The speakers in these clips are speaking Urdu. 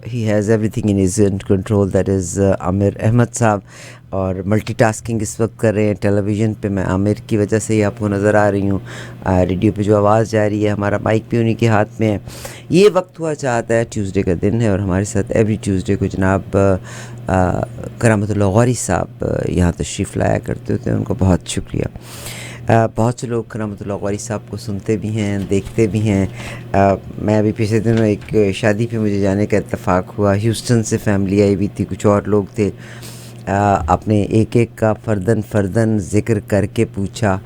He has everything in his control, that is عامر احمد صاحب. اور ملٹی ٹاسکنگ اس وقت کر رہے ہیں. ٹیلی ویژن پہ میں عامر کی وجہ سے ہی آپ کو نظر آ رہی ہوں. ریڈیو پہ جو آواز جا رہی ہے ہمارا مائک بھی انہیں کے ہاتھ میں ہے. یہ وقت ہوا چاہتا ہے ٹیوزڈے کا دن ہے اور ہمارے ساتھ ایوری ٹیوزڈے کو جناب کرامت اللہ غوری صاحب یہاں تشریف لایا کرتے ہوتے ہیں. ان کو بہت شکریہ. بہت سے لوگ کرامت اللہ غوری صاحب کو سنتے بھی ہیں, دیکھتے بھی ہیں. میں ابھی پچھلے دنوں ایک شادی پہ مجھے جانے کا اتفاق ہوا. ہیوسٹن سے فیملی آئی ہوئی تھی, کچھ اور لوگ تھے. آپ نے ایک ایک کا فردن ذکر کر کے پوچھا.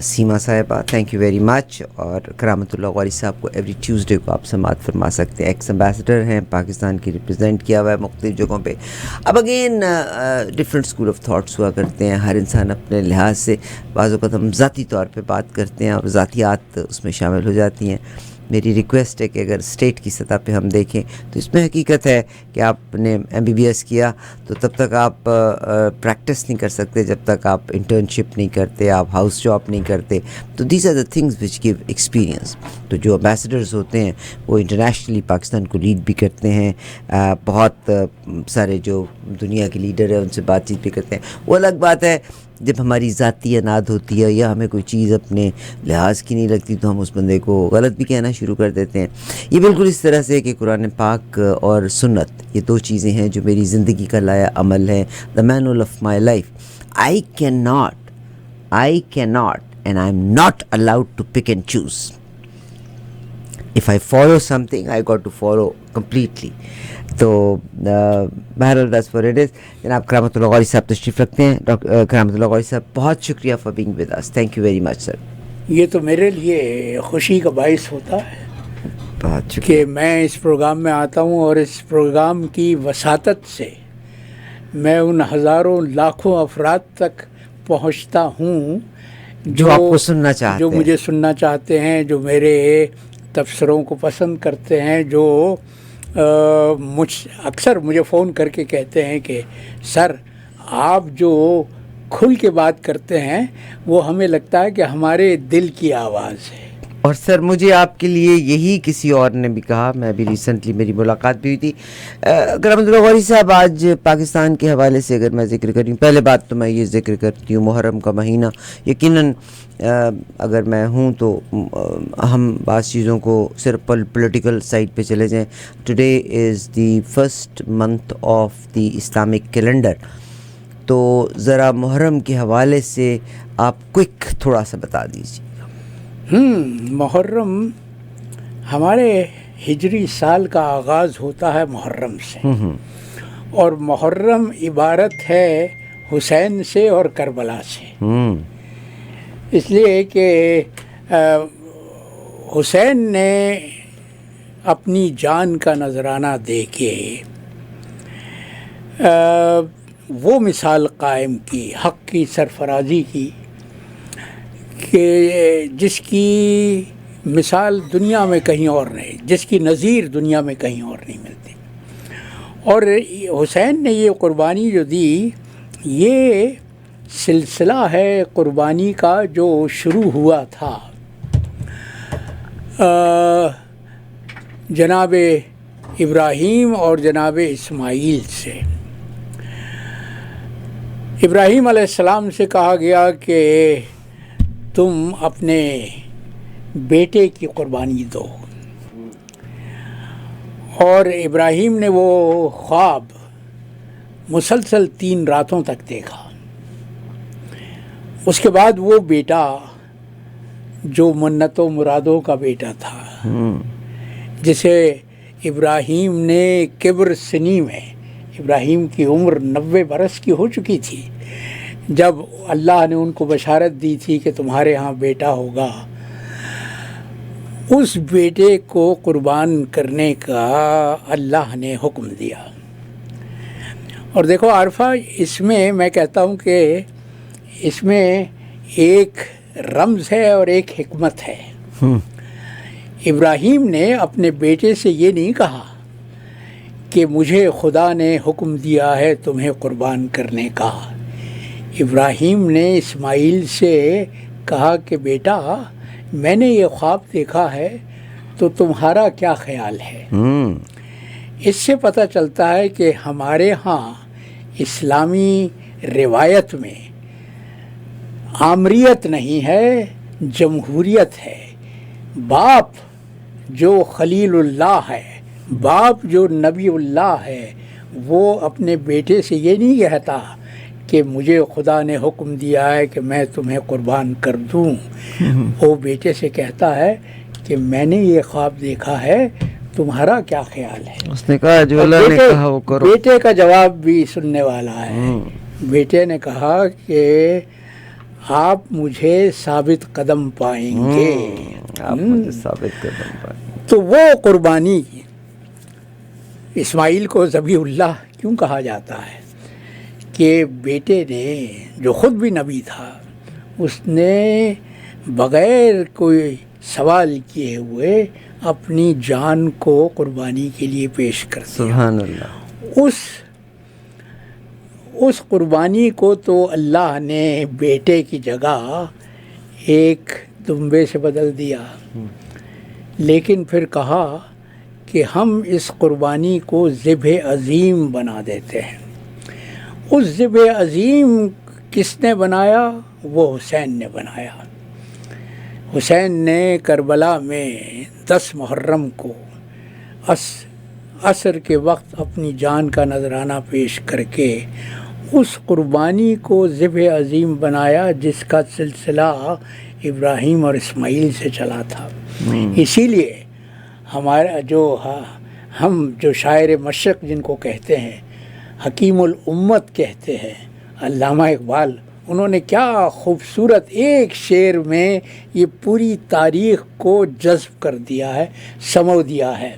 سیما صاحبہ تھینک یو ویری مچ. اور کرامت اللہ غوری صاحب کو ایوری ٹیوزڈے کو آپ سماعت فرما سکتے ہیں. ایکس ایمبیسڈر ہیں, پاکستان کی ریپرزینٹ کیا ہوا ہے مختلف جگہوں پہ. اب again different school of thoughts ہوا کرتے ہیں. ہر انسان اپنے لحاظ سے, بعض اوقات ہم ذاتی طور پہ بات کرتے ہیں اور ذاتیات اس میں شامل ہو جاتی ہیں. میری ریکویسٹ ہے کہ اگر اسٹیٹ کی سطح پہ ہم دیکھیں تو اس میں حقیقت ہے کہ آپ نے MBBS کیا تو تب تک آپ پریکٹس نہیں کر سکتے جب تک آپ انٹرنشپ نہیں کرتے, آپ ہاؤس جاب نہیں کرتے. تو these are the things which give experience. تو جو امبیسڈرز ہوتے ہیں وہ انٹرنیشنلی پاکستان کو لیڈ بھی کرتے ہیں. بہت سارے جو دنیا کے لیڈر ہیں ان سے بات چیت بھی کرتے ہیں. وہ الگ بات ہے جب ہماری ذاتی اناد ہوتی ہے یا ہمیں کوئی چیز اپنے لحاظ کی نہیں لگتی تو ہم اس بندے کو غلط بھی کہنا شروع کر دیتے ہیں. یہ بالکل اس طرح سے کہ قرآن پاک اور سنت یہ دو چیزیں ہیں جو میری زندگی کا لایا عمل ہے. The manual of my life. I cannot and I am not allowed to pick and choose. If I follow something, I got to follow completely. تو بہرحال that's what it is. جناب کرامت اللہ غوری صاحب تشریف رکھتے ہیں. کرامت اللہ غوری صاحب بہت شکریہ for being with us. Thank you very much sir. یہ تو میرے لیے خوشی کا باعث ہوتا ہے بہت شکریہ کہ میں اس پروگرام میں آتا ہوں اور اس پروگرام کی وساطت سے میں ان ہزاروں لاکھوں افراد تک پہنچتا ہوں جو آپ کو سننا چاہتے ہیں, جو مجھے سننا چاہتے ہیں, جو میرے تبصروں کو پسند کرتے ہیں, جو اکثر مجھے فون کر کے کہتے ہیں کہ سر آپ جو کھل کے بات کرتے ہیں وہ ہمیں لگتا ہے کہ ہمارے دل کی آواز ہے. اور سر مجھے آپ کے لیے یہی کسی اور نے بھی کہا. میں ابھی ریسنٹلی میری ملاقات بھی ہوئی تھی. کرامت اللہ غوری صاحب آج پاکستان کے حوالے سے اگر میں ذکر کر رہی ہوں, پہلے بات تو میں یہ ذکر کرتی ہوں محرم کا مہینہ. یقیناً اگر میں ہوں تو ہم بعض چیزوں کو صرف پولیٹیکل سائڈ پہ چلے جائیں. Today is the first month of the Islamic calendar. تو ذرا محرم کے حوالے سے آپ کوئک تھوڑا سا بتا دیجیے. محرم ہمارے ہجری سال کا آغاز ہوتا ہے محرم سے, اور محرم عبارت ہے حسین سے اور کربلا سے. اس لیے کہ حسین نے اپنی جان کا نذرانہ دے کے وہ مثال قائم کی, حق کی سرفرازی کی, کہ جس کی مثال دنیا میں کہیں اور نہیں, جس کی نظیر دنیا میں کہیں اور نہیں ملتی. اور حسین نے یہ قربانی جو دی, یہ سلسلہ ہے قربانی کا جو شروع ہوا تھا جناب ابراہیم اور جناب اسماعیل سے. ابراہیم علیہ السلام سے کہا گیا کہ تم اپنے بیٹے کی قربانی دو, اور ابراہیم نے وہ خواب مسلسل 3 راتوں تک دیکھا. اس کے بعد وہ بیٹا جو منتوں مرادوں کا بیٹا تھا, جسے ابراہیم نے کبر سنی میں, ابراہیم کی عمر 90 برس کی ہو چکی تھی جب اللہ نے ان کو بشارت دی تھی کہ تمہارے ہاں بیٹا ہوگا, اس بیٹے کو قربان کرنے کا اللہ نے حکم دیا. اور دیکھو عارفہ, اس میں کہتا ہوں کہ اس میں ایک رمز ہے اور ایک حکمت ہے. ابراہیم نے اپنے بیٹے سے یہ نہیں کہا کہ مجھے خدا نے حکم دیا ہے تمہیں قربان کرنے کا. ابراہیم نے اسماعیل سے کہا کہ بیٹا میں نے یہ خواب دیکھا ہے تو تمہارا کیا خیال ہے. اس سے پتہ چلتا ہے کہ ہمارے ہاں اسلامی روایت میں آمریت نہیں ہے، جمہوریت ہے۔ باپ جو خلیل اللہ ہے، باپ جو نبی اللہ ہے، وہ اپنے بیٹے سے یہ نہیں کہتا کہ مجھے خدا نے حکم دیا ہے کہ میں تمہیں قربان کر دوں۔ وہ بیٹے سے کہتا ہے کہ میں نے یہ خواب دیکھا ہے، تمہارا کیا خیال ہے؟ اس نے کہا جو اللہ نے کہا وہ کرو۔ بیٹے کا جواب بھی سننے والا ہے۔ بیٹے نے کہا کہ آپ مجھے ثابت قدم پائیں گے، آپ مجھے ثابت قدم پائیں گے۔ تو وہ قربانی، اسماعیل کو ذبیح اللہ کیوں کہا جاتا ہے کہ بیٹے نے، جو خود بھی نبی تھا، اس نے بغیر کوئی سوال کیے ہوئے اپنی جان کو قربانی کے لیے پیش کر دیا۔ سبحان اللہ۔ اس قربانی کو تو اللہ نے بیٹے کی جگہ ایک دمبے سے بدل دیا، لیکن پھر کہا کہ ہم اس قربانی کو ذبح عظیم بنا دیتے ہیں۔ اس ذبح عظیم کس نے بنایا؟ وہ حسین نے بنایا۔ حسین نے کربلا میں 10 محرم کو عصر کے وقت اپنی جان کا نذرانہ پیش کر کے اس قربانی کو ذبح عظیم بنایا، جس کا سلسلہ ابراہیم اور اسماعیل سے چلا تھا۔ اسی لیے ہمارا ہم جو شاعر مشرق جن کو کہتے ہیں، حکیم الامت کہتے ہیں، علامہ اقبال، انہوں نے کیا خوبصورت ایک شعر میں یہ پوری تاریخ کو جذب کر دیا ہے، سمو دیا ہے۔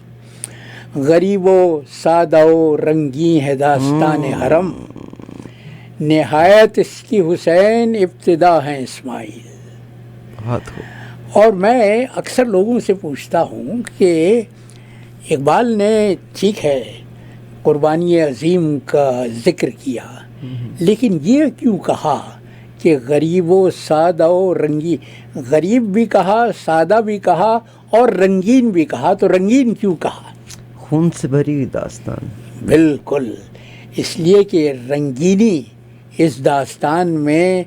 غریب و سادہ و رنگین ہے داستان حرم، نہایت اس کی حسین، ابتدا ہے اسماعیل۔ اور میں اکثر لوگوں سے پوچھتا ہوں کہ اقبال نے ٹھیک ہے قربانی عظیم کا ذکر کیا، لیکن یہ کیوں کہا کہ غریب و سادہ و رنگین؟ غریب بھی کہا، سادہ بھی کہا اور رنگین بھی کہا، تو رنگین کیوں کہا؟ خون سے بھری ہوئی داستان۔ بالکل، اس لیے کہ رنگینی اس داستان میں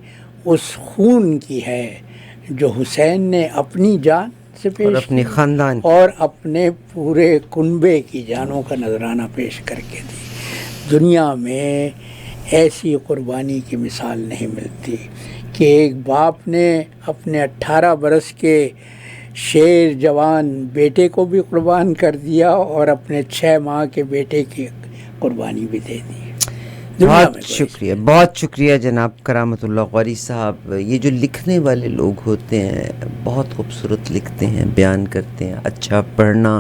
اس خون کی ہے جو حسین نے اپنی جان سے پیش اور اپنی خاندان اور اپنے پورے کنبے کی جانوں کا نذرانہ پیش کر کے دی۔ دنیا میں ایسی قربانی کی مثال نہیں ملتی کہ ایک باپ نے اپنے 18 برس کے شیر جوان بیٹے کو بھی قربان کر دیا اور اپنے 6 ماہ کے بیٹے کی قربانی بھی دے دی۔ بہت شکریہ، بہت شکریہ جناب کرامت اللہ غوری صاحب۔ یہ جو لکھنے والے لوگ ہوتے ہیں بہت خوبصورت لکھتے ہیں، بیان کرتے ہیں۔ اچھا پڑھنا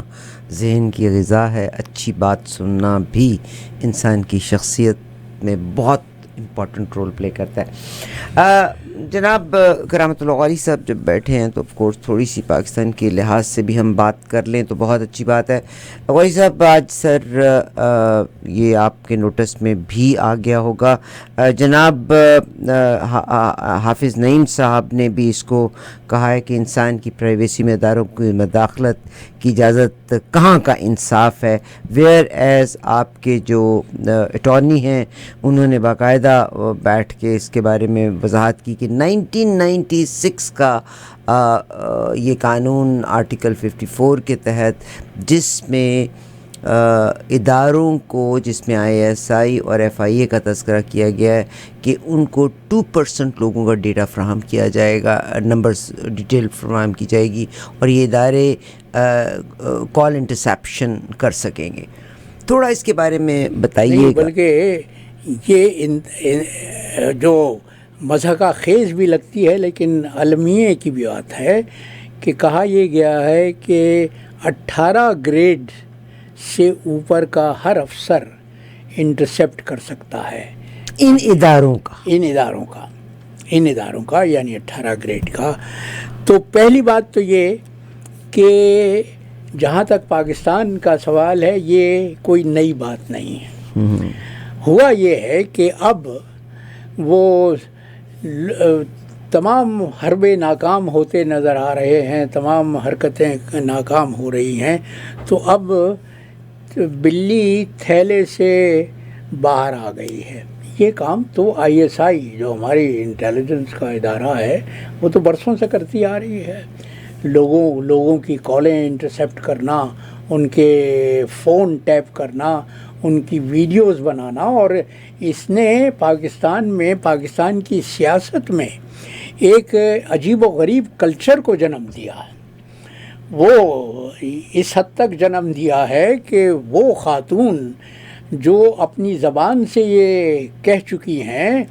ذہن کی غذا ہے، اچھی بات سننا بھی انسان کی شخصیت میں بہت امپورٹنٹ رول پلے کرتا ہے۔ جناب کرامت اللہ غوری صاحب جب بیٹھے ہیں تو آف کورس تھوڑی سی پاکستان کے لحاظ سے بھی ہم بات کر لیں تو بہت اچھی بات ہے۔ غوری صاحب آج سر یہ آپ کے نوٹس میں بھی آ گیا ہوگا، جناب حافظ نعیم صاحب نے بھی اس کو کہا ہے کہ انسان کی پرائیویسی میں اداروں کی مداخلت کی اجازت کہاں کا انصاف ہے، ویئر ایز آپ کے جو اٹارنی ہیں انہوں نے باقاعدہ بیٹھ کے اس کے بارے میں وضاحت کی کہ 1996 کا یہ قانون آرٹیکل 54 کے تحت جس میں اداروں کو، جس میں ISI اور FIA کا تذکرہ کیا گیا ہے کہ ان کو 2% لوگوں کا ڈیٹا فراہم کیا جائے گا، نمبرز ڈیٹیل فراہم کی جائے گی اور یہ ادارے کال انٹرسیپشن کر سکیں گے۔ تھوڑا اس کے بارے میں بتائیے گا۔ بلکہ یہ جو مضحکہ خیز بھی لگتی ہے لیکن المیہ کی بھی بات ہے کہ کہا یہ گیا ہے کہ 18 گریڈ سے اوپر کا ہر افسر انٹرسیپٹ کر سکتا ہے ان اداروں کا یعنی 18 گریڈ کا۔ تو پہلی بات تو یہ کہ جہاں تک پاکستان کا سوال ہے یہ کوئی نئی بات نہیں ہے۔ ہوا یہ ہے کہ اب وہ تمام حربے ناکام ہوتے نظر آ رہے ہیں، تمام حرکتیں ناکام ہو رہی ہیں، تو اب بلی تھیلے سے باہر آ گئی ہے. یہ کام تو ISI جو ہماری انٹیلیجنس کا ادارہ ہے وہ تو برسوں سے کرتی آ رہی ہے. لوگوں کی کالیں انٹرسیپٹ کرنا، ان کے فون ٹیپ کرنا، ان کی ویڈیوز بنانا، اور اس نے پاکستان کی سیاست میں ایک عجیب و غریب کلچر کو جنم دیا ہے. وہ اس حد تک جنم دیا ہے کہ وہ خاتون جو اپنی زبان سے یہ کہہ چکی ہیں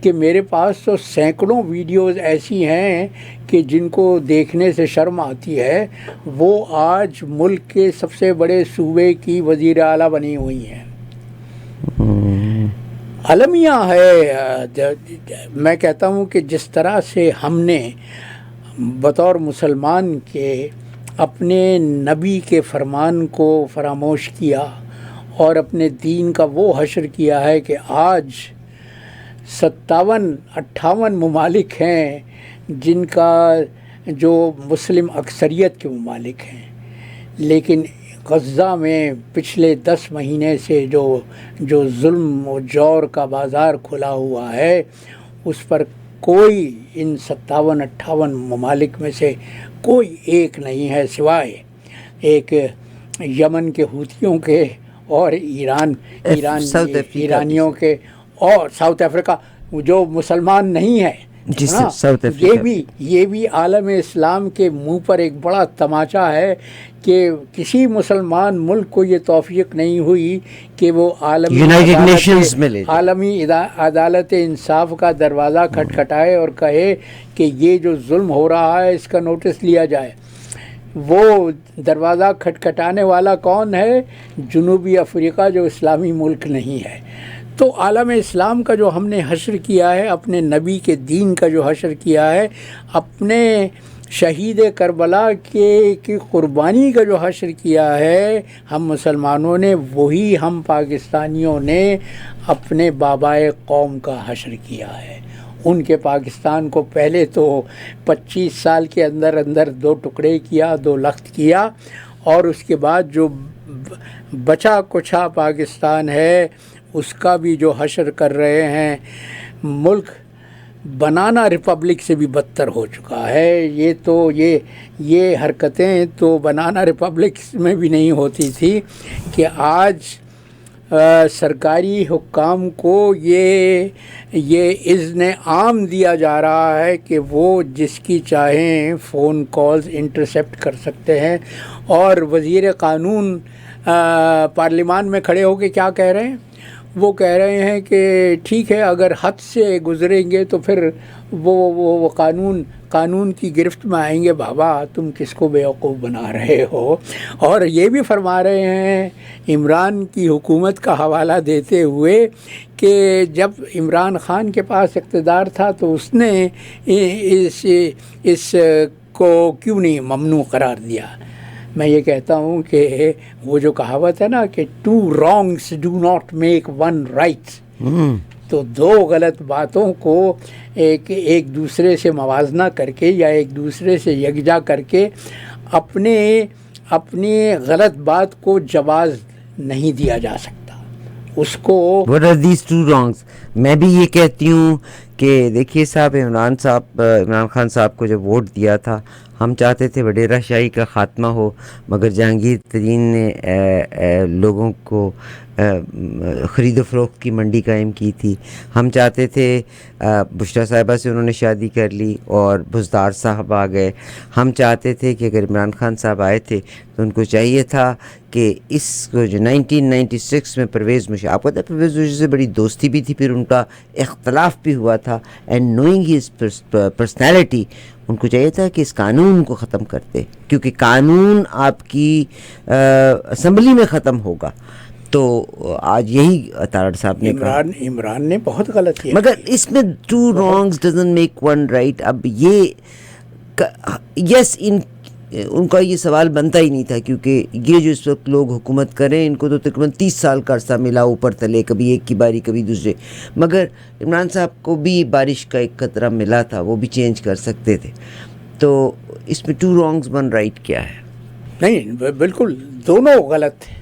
کہ میرے پاس تو سینکڑوں ویڈیوز ایسی ہیں کہ جن کو دیکھنے سے شرم آتی ہے، وہ آج ملک کے سب سے بڑے صوبے کی وزیر اعلیٰ بنی ہوئی ہیں. المیہ ہے. میں کہتا ہوں کہ جس طرح سے ہم نے بطور مسلمان کے اپنے نبی کے فرمان کو فراموش کیا اور اپنے دین کا وہ حشر کیا ہے کہ آج 57-58 ممالک ہیں جن کا جو مسلم اکثریت کے ممالک ہیں، لیکن غزہ میں پچھلے 10 مہینے سے جو ظلم و جور کا بازار کھلا ہوا ہے، اس پر کوئی ان 57-58 ممالک میں سے کوئی ایک نہیں ہے سوائے ایک یمن کے حوثیوں کے اور ایرانیوں کے اور ساؤتھ افریقہ جو مسلمان نہیں ہے. یہ بھی عالم اسلام کے منہ پر ایک بڑا تماچا ہے کہ کسی مسلمان ملک کو یہ توفیق نہیں ہوئی کہ وہ عالمی عدالت انصاف کا دروازہ کھٹکھٹائے اور کہے کہ یہ جو ظلم ہو رہا ہے اس کا نوٹس لیا جائے. وہ دروازہ کھٹکھٹانے والا کون ہے؟ جنوبی افریقہ جو اسلامی ملک نہیں ہے. تو عالم اسلام کا جو ہم نے حشر کیا ہے، اپنے نبی کے دین کا جو حشر کیا ہے، اپنے شہید کربلا کی قربانی کا جو حشر کیا ہے ہم مسلمانوں نے، وہی ہم پاکستانیوں نے اپنے بابائے قوم کا حشر کیا ہے. ان کے پاکستان کو پہلے تو 25 سال کے اندر 2 ٹکڑے کیا، 2 لخت کیا، اور اس کے بعد جو بچا کچھا پاکستان ہے اس کا بھی جو حشر کر رہے ہیں. ملک بنانا ریپبلک سے بھی بدتر ہو چکا ہے. یہ حرکتیں تو بنانا ریپبلک میں بھی نہیں ہوتی تھی کہ آج سرکاری حکام کو یہ اذن عام دیا جا رہا ہے کہ وہ جس کی چاہیں فون کالز انٹرسیپٹ کر سکتے ہیں. اور وزیر قانون پارلیمان میں کھڑے ہو کے کیا کہہ رہے ہیں؟ وہ کہہ رہے ہیں کہ ٹھیک ہے، اگر حد سے گزریں گے تو پھر وہ قانون کی گرفت میں آئیں گے. بابا تم کس کو بیوقوف بنا رہے ہو؟ اور یہ بھی فرما رہے ہیں عمران کی حکومت کا حوالہ دیتے ہوئے کہ جب عمران خان کے پاس اقتدار تھا تو اس نے اس کو کیوں نہیں ممنوع قرار دیا. میں یہ کہتا ہوں کہ وہ جو کہاوت ہے نا کہ 2 wrongs do not make 1 right، تو 2 غلط باتوں کو ایک دوسرے سے موازنہ کر کے یا ایک دوسرے سے یکجا کر کے اپنی غلط بات کو جواز نہیں دیا جا سکتا. اس کو What are these 2 wrongs؟ میں بھی یہ کہتی ہوں کہ دیکھیے صاحب، عمران خان صاحب کو جب ووٹ دیا تھا ہم چاہتے تھے وڈیرہ شاہی کا خاتمہ ہو، مگر جہانگیر ترین نے لوگوں کو خرید و فروخت کی منڈی قائم کی تھی. ہم چاہتے تھے بشرا صاحبہ سے انہوں نے شادی کر لی اور بزدار صاحب آ گئے. ہم چاہتے تھے کہ اگر عمران خان صاحب آئے تھے تو ان کو چاہیے تھا کہ اس کو جو 1996 میں پرویز مشرف، آپ کو پتہ ہے پرویز مشرف سے بڑی دوستی بھی تھی، پھر ان کا اختلاف بھی ہوا تھا، and knowing his personality in کو چاہیے تھا کہ اس قانون کو ختم کرتے، کیونکہ قانون آپ کی اسمبلی میں ختم ہوگا. تو آج یہی تارڑ صاحب نے کہا. عمران نے بہت غلط کیا، مگر اس میں 2 wrongs doesn't make 1 right. اب یس ان کا یہ سوال بنتا ہی نہیں تھا، کیونکہ یہ جو اس وقت لوگ حکومت کریں ان کو تو تقریباً 30 سال کا عرصہ ملا اوپر تلے، کبھی ایک کی باری کبھی دوسرے. مگر عمران صاحب کو بھی بارش کا ایک قطرہ ملا تھا، وہ بھی چینج کر سکتے تھے. تو اس میں 2 wrongs 1 right کیا ہے؟ نہیں، بالکل دونوں غلط ہیں.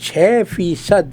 6%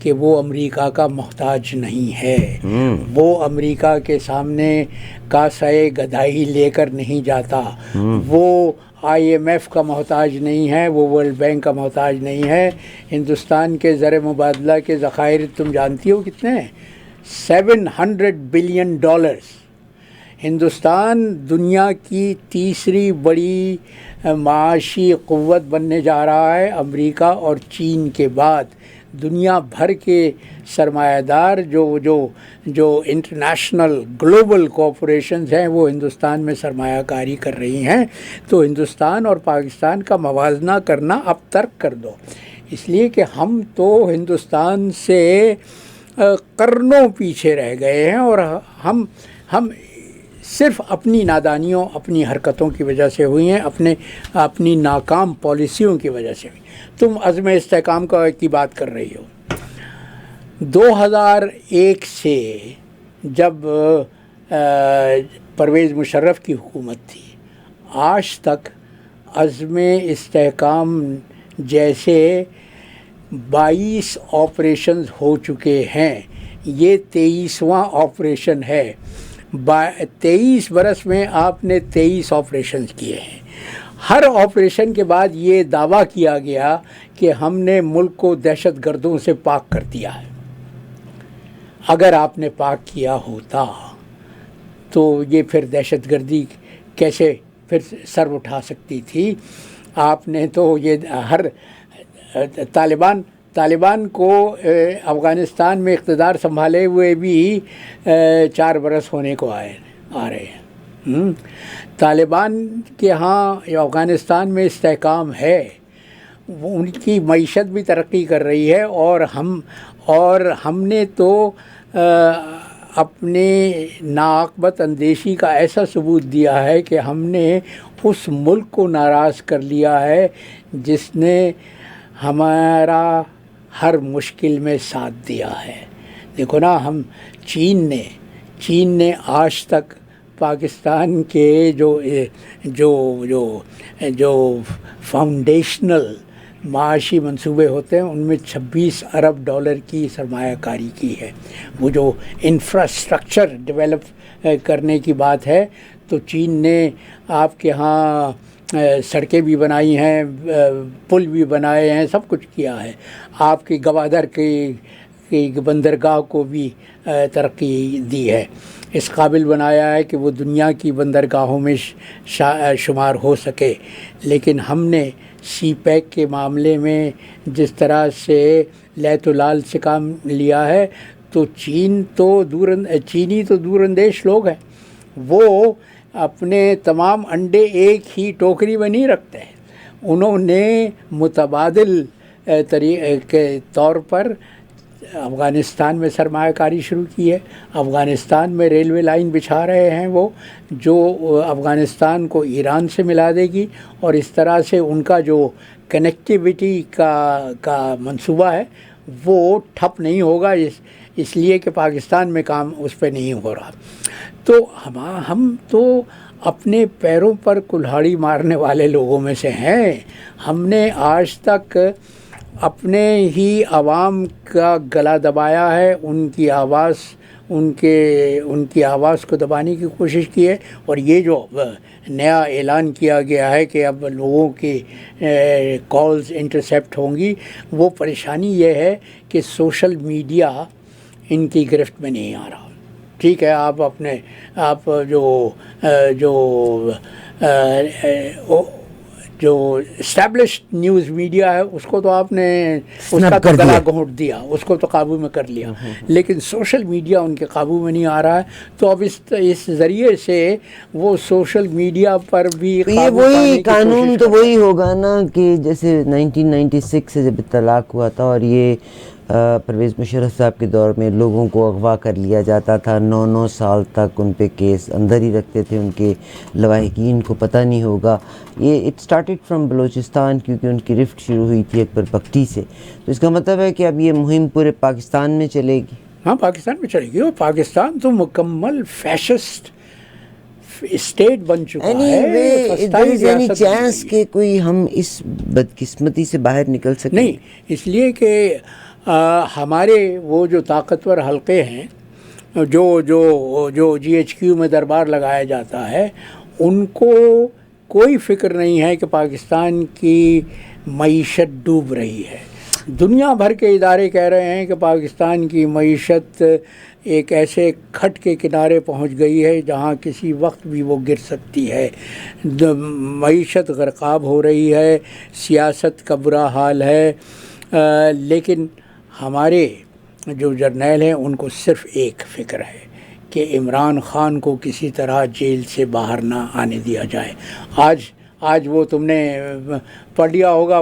کہ وہ امریکہ کا محتاج نہیں ہے. وہ امریکہ کے سامنے کاسۂ گدائی لے کر نہیں جاتا. وہ IMF کا محتاج نہیں ہے, وہ ورلڈ بینک کا محتاج نہیں ہے. ہندوستان کے زر مبادلہ کے ذخائر تم جانتی ہو کتنے ہیں؟ $700 بلین. ہندوستان دنیا کی تیسری بڑی معاشی قوت بننے جا رہا ہے امریکہ اور چین کے بعد. دنیا بھر کے سرمایہ دار جو انٹرنیشنل گلوبل کارپوریشنز ہیں وہ ہندوستان میں سرمایہ کاری کر رہی ہیں. تو ہندوستان اور پاکستان کا موازنہ کرنا اب ترک کر دو. اس لیے کہ ہم تو ہندوستان سے قرنوں پیچھے رہ گئے ہیں اور ہم صرف اپنی نادانیوں اپنی حرکتوں کی وجہ سے ہوئی ہیں, اپنی ناکام پالیسیوں کی وجہ سے ہوئی. تم عزم استحکام کی بات کر رہی ہو. 2001 سے جب پرویز مشرف کی حکومت تھی آج تک عزم استحکام جیسے 22 آپریشنز ہو چکے ہیں. یہ 23واں آپریشن ہے. 23 برس میں آپ نے 23 آپریشنز کیے ہیں. ہر آپریشن کے بعد یہ دعویٰ کیا گیا کہ ہم نے ملک کو دہشت گردوں سے پاک کر دیا ہے. اگر آپ نے پاک کیا ہوتا تو یہ پھر دہشت گردی کیسے پھر سر اٹھا سکتی تھی؟ آپ نے تو یہ طالبان کو افغانستان میں اقتدار سنبھالے ہوئے بھی 4 برس ہونے کو آ رہے ہیں. طالبان کے ہاں افغانستان میں استحکام ہے, ان کی معیشت بھی ترقی کر رہی ہے اور ہم نے تو اپنے ناعاقبت اندیشی کا ایسا ثبوت دیا ہے کہ ہم نے اس ملک کو ناراض کر لیا ہے جس نے ہمارا ہر مشکل میں ساتھ دیا ہے. دیکھو نا, چین نے آج تک پاکستان کے جو فاؤنڈیشنل معاشی منصوبے ہوتے ہیں ان میں $26 ارب کی سرمایہ کاری کی ہے. وہ جو انفراسٹرکچر ڈیولپ کرنے کی بات ہے تو چین نے آپ کے ہاں سڑکیں بھی بنائی ہیں, پل بھی بنائے ہیں, سب کچھ کیا ہے. آپ کی گوادر کی بندرگاہ کو بھی ترقی دی ہے, اس قابل بنایا ہے کہ وہ دنیا کی بندرگاہوں میں شمار ہو سکے. لیکن ہم نے سی پیک کے معاملے میں جس طرح سے لیت و لال سے کام لیا ہے تو چینی تو دور اندیش لوگ ہیں. وہ اپنے تمام انڈے ایک ہی ٹوکری میں نہیں رکھتے ہیں. انہوں نے متبادل کے طور پر افغانستان میں سرمایہ کاری شروع کی ہے. افغانستان میں ریلوے لائن بچھا رہے ہیں وہ, جو افغانستان کو ایران سے ملا دے گی, اور اس طرح سے ان کا جو کنیکٹیویٹی کا منصوبہ ہے وہ ٹھپ نہیں ہوگا, اس لیے کہ پاکستان میں کام اس پہ نہیں ہو رہا. تو ہم تو اپنے پیروں پر کلہاڑی مارنے والے لوگوں میں سے ہیں. ہم نے آج تک اپنے ہی عوام کا گلا دبایا ہے, ان کی آواز کو دبانے کی کوشش کی ہے. اور یہ جو نیا اعلان کیا گیا ہے کہ اب لوگوں کی کالز انٹرسیپٹ ہوں گی, وہ پریشانی یہ ہے کہ سوشل میڈیا ان کی گرفت میں نہیں آ رہا. ٹھیک ہے, آپ جو اسٹیبلشڈ نیوز میڈیا ہے اس کو تو آپ نے اس کا تو گلا گھونٹ دیا, اس کو تو قابو میں کر لیا, لیکن سوشل میڈیا ان کے قابو میں نہیں آ رہا ہے. تو اب اس ذریعے سے وہ سوشل میڈیا پر بھی وہی قانون تو وہی ہوگا نا کہ جیسے 1996 سے جب طلاق ہوا تھا اور یہ پرویز مشرف صاحب کے دور میں لوگوں کو اغوا کر لیا جاتا تھا, 9 سال تک ان پہ کیس اندر ہی رکھتے تھے, ان کے لواحقین کو پتہ نہیں ہوگا. یہ اٹ اسٹارٹڈ فرام بلوچستان, کیونکہ ان کی رفٹ شروع ہوئی تھی اکبر بگٹی سے. تو اس کا مطلب ہے کہ اب یہ مہم پورے پاکستان میں چلے گی. ہاں, پاکستان میں چلے گی. اور پاکستان تو مکمل فیشسٹ اسٹیٹ بن چکا ہے. چانس کہ کوئی ہم اس بدقسمتی سے باہر نکل سکیں؟ نہیں, اس لیے کہ ہمارے وہ جو طاقتور حلقے ہیں جو جی ایچ کیو میں دربار لگایا جاتا ہے، ان کو کوئی فکر نہیں ہے کہ پاکستان کی معیشت ڈوب رہی ہے۔ دنیا بھر کے ادارے کہہ رہے ہیں کہ پاکستان کی معیشت ایک ایسے کھٹ کے کنارے پہنچ گئی ہے جہاں کسی وقت بھی وہ گر سکتی ہے، معیشت غرقاب ہو رہی ہے، سیاست کا برا حال ہے، لیکن ہمارے جو جرنیل ہیں ان کو صرف ایک فکر ہے کہ عمران خان کو کسی طرح جیل سے باہر نہ آنے دیا جائے۔ آج وہ تم نے پڑھ لیا ہوگا،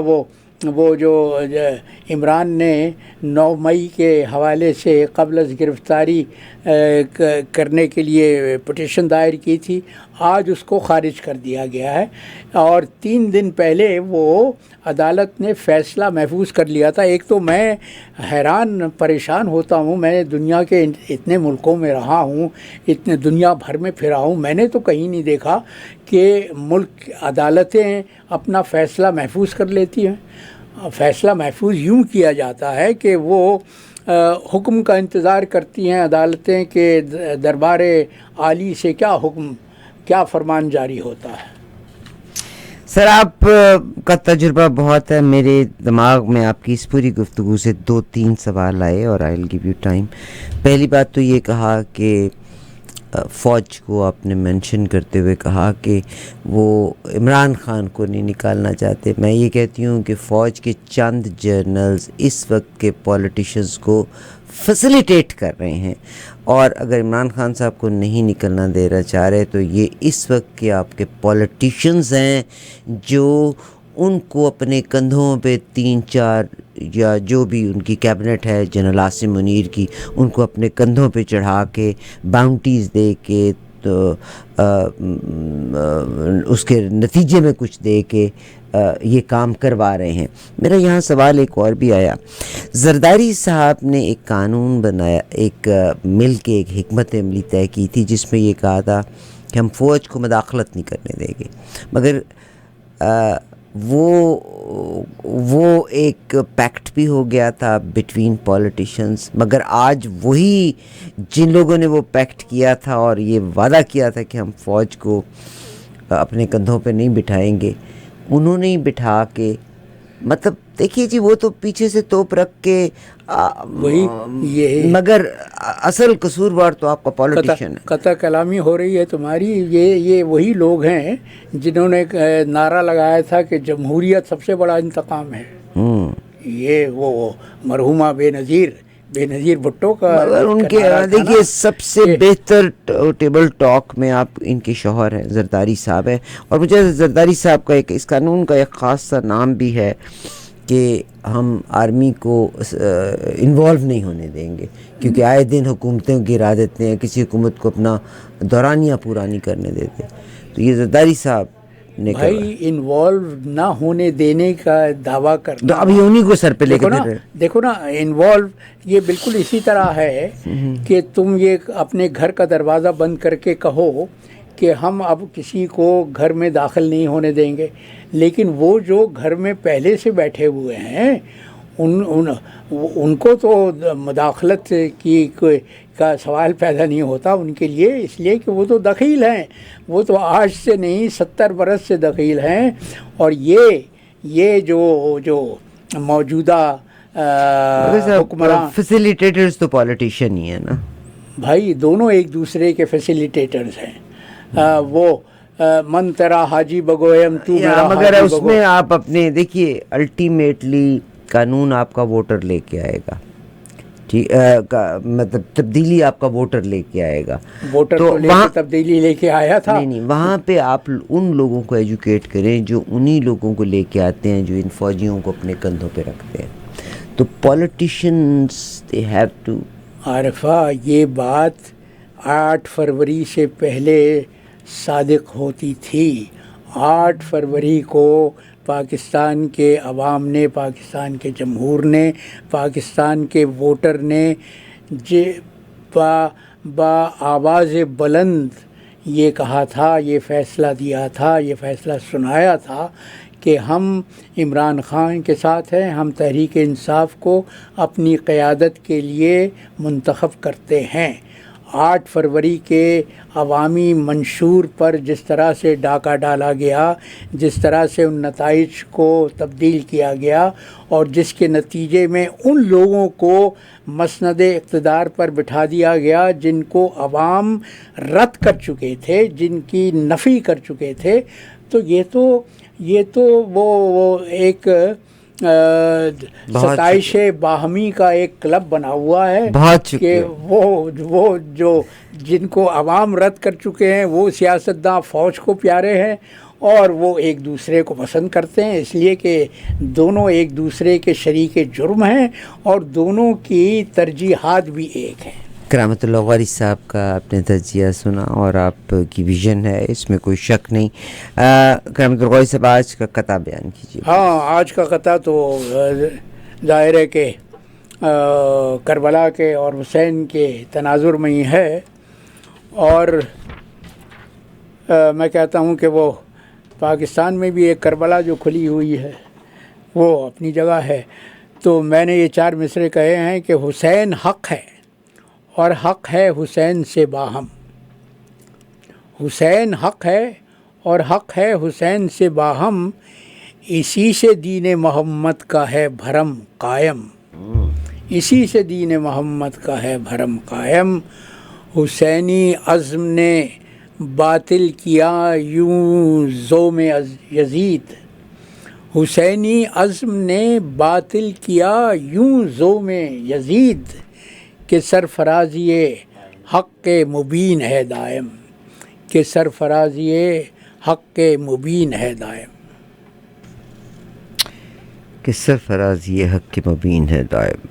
وہ جو عمران نے 9 مئی کے حوالے سے قبل از گرفتاری کرنے کے لیے پٹیشن دائر کی تھی، آج اس کو خارج کر دیا گیا ہے، اور 3 دن پہلے وہ عدالت نے فیصلہ محفوظ کر لیا تھا۔ ایک تو میں حیران پریشان ہوتا ہوں، میں دنیا کے اتنے ملکوں میں رہا ہوں، اتنے دنیا بھر میں پھرا ہوں، میں نے تو کہیں نہیں دیکھا کہ ملک عدالتیں اپنا فیصلہ محفوظ کر لیتی ہیں۔ فیصلہ محفوظ یوں کیا جاتا ہے کہ وہ حکم کا انتظار کرتی ہیں عدالتیں کہ دربار عالی سے کیا حکم، کیا فرمان جاری ہوتا ہے۔ سر آپ کا تجربہ بہت ہے، میرے دماغ میں آپ کی اس پوری گفتگو سے 2-3 سوال آئے اور آئی ول گیو یو ٹائم۔ پہلی بات تو یہ کہا کہ فوج کو آپ نے مینشن کرتے ہوئے کہا کہ وہ عمران خان کو نہیں نکالنا چاہتے۔ میں یہ کہتی ہوں کہ فوج کے چند جرنلز اس وقت کے پولیٹیشنز کو فیسیلیٹیٹ کر رہے ہیں، اور اگر عمران خان صاحب کو نہیں نکلنا دینا چاہ رہے تو یہ اس وقت کے آپ کے پولیٹیشنز ہیں جو ان کو اپنے کندھوں پہ 3-4 یا جو بھی ان کی کیبنٹ ہے جنرل عاصم منیر کی، ان کو اپنے کندھوں پہ چڑھا کے باؤنٹیز دے کے تو اس کے نتیجے میں کچھ دے کے یہ کام کروا رہے ہیں۔ میرا یہاں سوال ایک اور بھی آیا، زرداری صاحب نے ایک قانون بنایا، ایک مل کے ایک حکمت عملی طے کی تھی جس میں یہ کہا تھا کہ ہم فوج کو مداخلت نہیں کرنے دیں گے، مگر وہ ایک پیکٹ بھی ہو گیا تھا بٹوین پولیٹیشنز، مگر آج وہی جن لوگوں نے وہ پیکٹ کیا تھا اور یہ وعدہ کیا تھا کہ ہم فوج کو اپنے کندھوں پہ نہیں بٹھائیں گے، انہوں نے ہی بٹھا کے، مطلب دیکھیے جی وہ تو پیچھے سے توپ رکھ کے وہی یہ مگر اصل قصوروار تو آپ کا پولیٹیشین ہے۔ قطع کلامی ہو رہی ہے تمہاری، یہ وہی لوگ ہیں جنہوں نے نعرہ لگایا تھا کہ جمہوریت سب سے بڑا انتقام ہے۔ یہ وہ مرحومہ بے نظیر بھٹو کا، مگر ان کے دیکھیے سب سے بہتر ٹیبل ٹاک میں آپ ان کے شوہر ہیں، زرداری صاحب ہیں، اور مجھے زرداری صاحب کا اس قانون کا ایک خاص سا نام بھی ہے کہ ہم آرمی کو انوالو نہیں ہونے دیں گے، کیونکہ آئے دن حکومتیں گرا دیتے ہیں، کسی حکومت کو اپنا دورانیہ پورا نہیں کرنے دیتے، تو یہ زرداری صاحب نے بھائی انوالو نہ ہونے دینے کا دعویٰ کرنا، ابھی انہی کو سر پہ لے کے دیکھو نا انوالو یہ بالکل اسی طرح ہے کہ تم یہ اپنے گھر کا دروازہ بند کر کے کہو کہ ہم اب کسی کو گھر میں داخل نہیں ہونے دیں گے، لیکن وہ جو گھر میں پہلے سے بیٹھے ہوئے ہیں ان کو تو مداخلت کا سوال پیدا نہیں ہوتا ان کے لیے، اس لیے کہ وہ تو دخیل ہیں، وہ تو آج سے نہیں 70 برس سے دخیل ہیں، اور یہ جو موجودہ حکمران فیسیلیٹیٹرز تو پولیٹیشین ہی ہے نا بھائی، دونوں ایک دوسرے کے فیسیلیٹیٹرز ہیں۔ وہ من تیرا حاجی بگویم تو میرا، مگر اس میں آپ اپنے دیکھیے الٹیمیٹلی قانون آپ کا ووٹر لے کے آئے گا، مطلب تبدیلی آپ کا ووٹر لے کے آئے گا، ووٹر تو تبدیلی لے کے آیا تھا۔ نہیں وہاں پہ آپ ان لوگوں کو ایجوکیٹ کریں جو انہی لوگوں کو لے کے آتے ہیں جو ان فوجیوں کو اپنے کندھوں پہ رکھتے ہیں، تو politicians they have to. Arifa یہ بات 8 فروری سے پہلے صادق ہوتی تھی۔ 8 فروری کو پاکستان کے عوام نے، پاکستان کے جمہور نے، پاکستان کے ووٹر نے با آواز بلند یہ کہا تھا، یہ فیصلہ دیا تھا، یہ فیصلہ سنایا تھا کہ کہ ہم عمران خان کے ساتھ ہیں، ہم تحریک انصاف کو اپنی قیادت کے لیے منتخب کرتے ہیں۔ 8 فروری کے عوامی منشور پر جس طرح سے ڈاکہ ڈالا گیا، جس طرح سے ان نتائج کو تبدیل کیا گیا، اور جس کے نتیجے میں ان لوگوں کو مسند اقتدار پر بٹھا دیا گیا جن کو عوام رد کر چکے تھے، جن کی نفی کر چکے تھے، تو یہ تو وہ ایک ستائش باہمی کا ایک کلب بنا ہوا ہے کہ وہ جو جن کو عوام رد کر چکے ہیں وہ سیاستداں فوج کو پیارے ہیں، اور وہ ایک دوسرے کو پسند کرتے ہیں، اس لیے کہ دونوں ایک دوسرے کے شریک جرم ہیں اور دونوں کی ترجیحات بھی ایک ہیں۔ کرامت اللہ غوری صاحب کا آپ نے تجزیہ سنا اور آپ کی ویژن ہے، اس میں کوئی شک نہیں۔ کرامت اللہ غوری صاحب آج کا قطعہ بیان کیجیے۔ ہاں، آج کا قطعہ تو ظاہر ہے کہ کربلا کے اور حسین کے تناظر میں ہی ہے، اور میں کہتا ہوں کہ وہ پاکستان میں بھی ایک کربلا جو کھلی ہوئی ہے وہ اپنی جگہ ہے۔ تو میں نے یہ 4 مصرے کہے ہیں کہ حسین حق ہے اور حق ہے حسین سے باہم، حسین حق ہے اور حق ہے حسین سے باہم، اسی سے دین محمد کا ہے بھرم قائم، اسی سے دین محمد کا ہے بھرم قائم، حسینی عزم نے باطل کیا یوں زوم یزید، حسینی عزم نے باطل کیا یوں زوم یزید، کہ سرفرازی حق مبین ہے دائم، کہ سرفرازی حق مبین ہے دائم، کہ سرفرازی حق کے مبین ہے دائم۔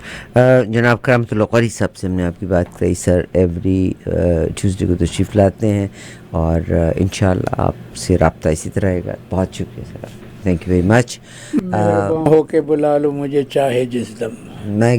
جناب کرامت اللہ غوری صاحب سے ہم نے آپ کی بات کہی، سر ایوری ٹیوزڈے کو تشریف لاتے ہیں اور انشاءاللہ آپ سے رابطہ اسی طرح رہے گا۔ بہت شکریہ سر، تھینک یو ویری مچ۔ ہو کے بلا لو مجھے چاہے جس دم۔ میں